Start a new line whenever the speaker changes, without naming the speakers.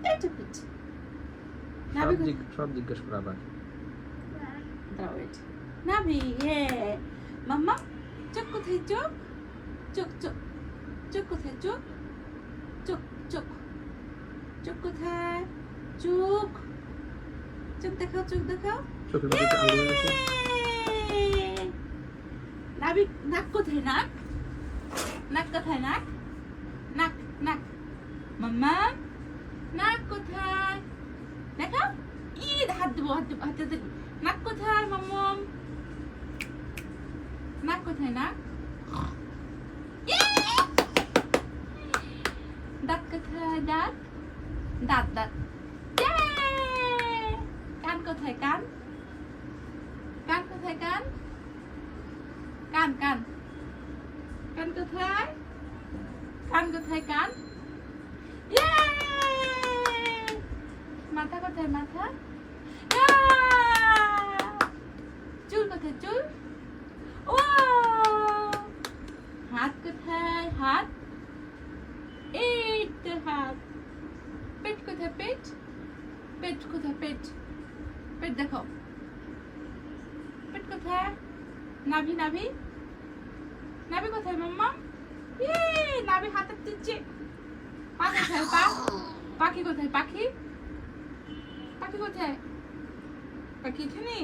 এইটা পিঠ। নাভি
সব জিজ্ঞেস করা আবার।
দাও এটা। নাভি, মাম্মা চোখ কোথায়? চোখ চোখ চোখ চোখ কোথায়? চোখ চোখ চোখ চোখ কোথায়? চোখ চোখ দেখাও, চোখ দেখাও।
চোখের মধ্যে আঙুল আছে।
নাভি নাক কোথায়? নাক নাক কোথায়? নাক নাক নাক মাম্মা নাক কোথায়? দেখাও। হাত দেবো, হাত দেবো, হাতে দেবো। নাক কোথায় মাম্মম? নাক কোথায়? নাক দাঁত কোথায়? দাঁত দাঁত দাঁত। কান কোথায়? কান কান কোথায়? কান কান কান কান কোথায়? কান কোথায়? কান মাথা কোথায়? মাথা চুল কোথায়? চুল ও হাত কোথায়? হাত এই তো হাত। পেট কোথায়? পেট পেট কোথায়? পেট পেট দেখো। পেট কোথায়? নাভি নাভি নাভি কোথায় মাম্মা? নাভি হাতে দিচ্ছে। পা কোথায়? পা পাখি কোথায়? পাখি পাখি কোথায়? পাখি এখানে।